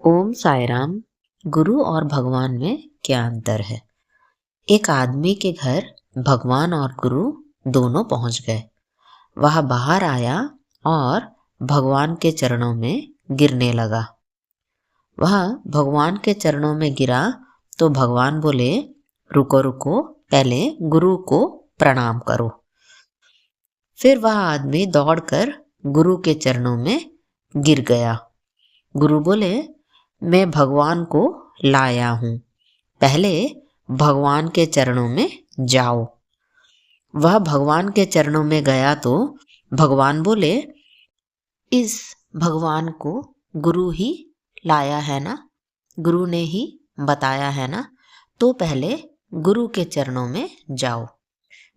ओम साई राम। गुरु और भगवान में क्या अंतर है? एक आदमी के घर भगवान और गुरु दोनों पहुंच गए। वह बाहर आया और भगवान के चरणों में गिरने लगा। वह भगवान के चरणों में गिरा तो भगवान बोले, रुको रुको, पहले गुरु को प्रणाम करो। फिर वह आदमी दौड़कर गुरु के चरणों में गिर गया। गुरु बोले, मैं भगवान को लाया हूँ, पहले भगवान के चरणों में जाओ। वह भगवान के चरणों में गया तो भगवान बोले, इस भगवान को गुरु ही लाया है ना, गुरु ने ही बताया है ना, तो पहले गुरु के चरणों में जाओ।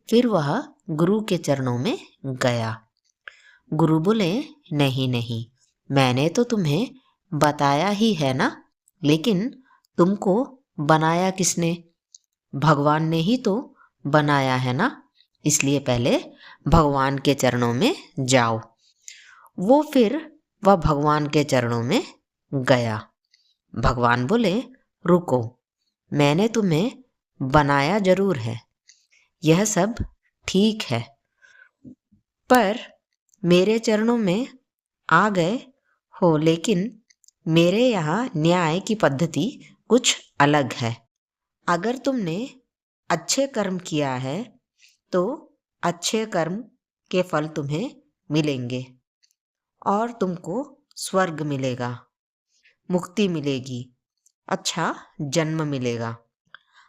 फिर वह गुरु के चरणों में गया। गुरु बोले, नहीं नहीं, मैंने तो तुम्हें बताया ही है ना, लेकिन तुमको बनाया किसने? भगवान ने ही तो बनाया है ना, इसलिए पहले भगवान के चरणों में जाओ। फिर वह भगवान के चरणों में गया। भगवान बोले, रुको, मैंने तुम्हें बनाया जरूर है, यह सब ठीक है, पर मेरे चरणों में आ गए हो, लेकिन मेरे यहाँ न्याय की पद्धति कुछ अलग है। अगर तुमने अच्छे कर्म किया है तो अच्छे कर्म के फल तुम्हें मिलेंगे और तुमको स्वर्ग मिलेगा, मुक्ति मिलेगी, अच्छा जन्म मिलेगा,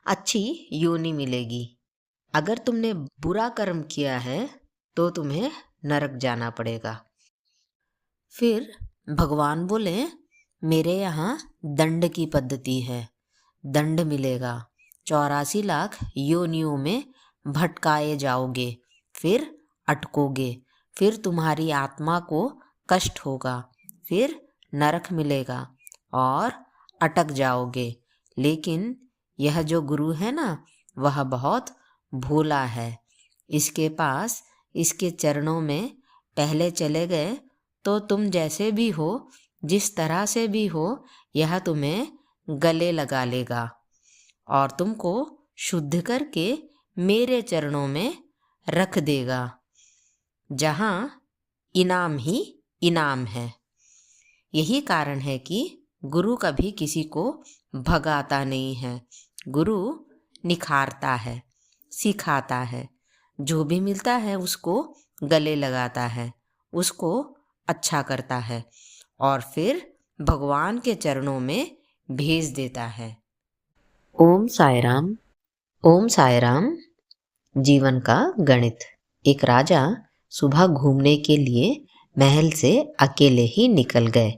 अच्छी योनि मिलेगी। अगर तुमने बुरा कर्म किया है तो तुम्हें नरक जाना पड़ेगा। फिर भगवान बोले, मेरे यहाँ दंड की पद्धति है, दंड मिलेगा, 84 लाख योनियों में भटकाए जाओगे, फिर अटकोगे, फिर तुम्हारी आत्मा को कष्ट होगा, फिर नरक मिलेगा और अटक जाओगे। लेकिन यह जो गुरु है ना, वह बहुत भोला है, इसके पास, इसके चरणों में पहले चले गए तो तुम जैसे भी हो, जिस तरह से भी हो, यह तुम्हें गले लगा लेगा और तुमको शुद्ध करके मेरे चरणों में रख देगा, जहाँ इनाम ही इनाम है। यही कारण है कि गुरु कभी किसी को भगाता नहीं है। गुरु निखारता है, सिखाता है, जो भी मिलता है उसको गले लगाता है, उसको अच्छा करता है और फिर भगवान के चरणों में भेज देता है। ओम साई राम। ओम साई राम। जीवन का गणित। एक राजा सुबह घूमने के लिए महल से अकेले ही निकल गए।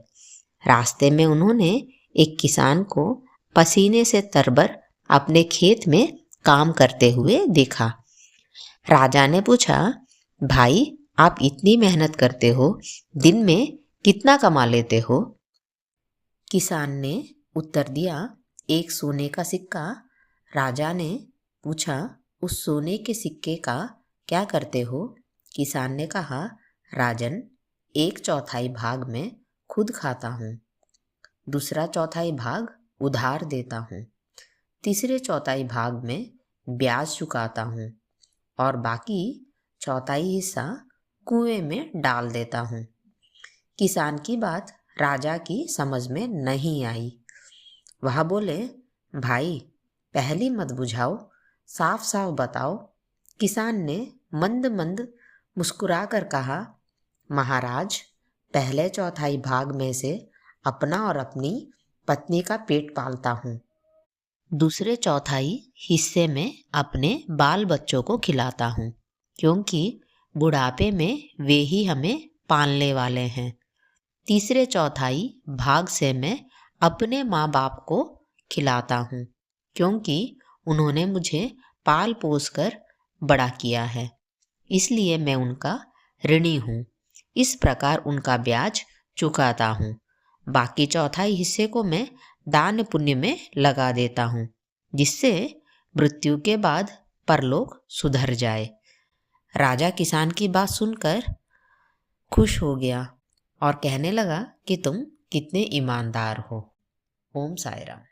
रास्ते में उन्होंने एक किसान को पसीने से तरबर अपने खेत में काम करते हुए देखा। राजा ने पूछा, भाई, आप इतनी मेहनत करते हो, दिन में कितना कमा लेते हो? किसान ने उत्तर दिया, 1 सोने का सिक्का। राजा ने पूछा, उस सोने के सिक्के का क्या करते हो? किसान ने कहा, राजन, 1/4 भाग में खुद खाता हूँ, दूसरा 1/4 भाग उधार देता हूँ, तीसरे 1/4 भाग में ब्याज चुकाता हूँ और बाकी 1/4 हिस्सा कुएं में डाल देता हूँ। किसान की बात राजा की समझ में नहीं आई। वह बोले, भाई, पहली मत बुझाओ, साफ साफ बताओ। किसान ने मंद मंद मुस्कुरा कर कहा, महाराज, पहले 1/4 भाग में से अपना और अपनी पत्नी का पेट पालता हूँ, दूसरे 1/4 हिस्से में अपने बाल बच्चों को खिलाता हूँ, क्योंकि बुढ़ापे में वे ही हमें पालने वाले हैं। तीसरे 1/4 भाग से मैं अपने माँ बाप को खिलाता हूँ, क्योंकि उन्होंने मुझे पाल पोस कर बड़ा किया है, इसलिए मैं उनका ऋणी हूँ। इस प्रकार उनका ब्याज चुकाता हूँ। बाकी 1/4 हिस्से को मैं दान पुण्य में लगा देता हूँ, जिससे मृत्यु के बाद परलोक सुधर जाए। राजा किसान की बात सुनकर खुश हो गया और कहने लगा कि तुम कितने ईमानदार हो। ओम साई राम।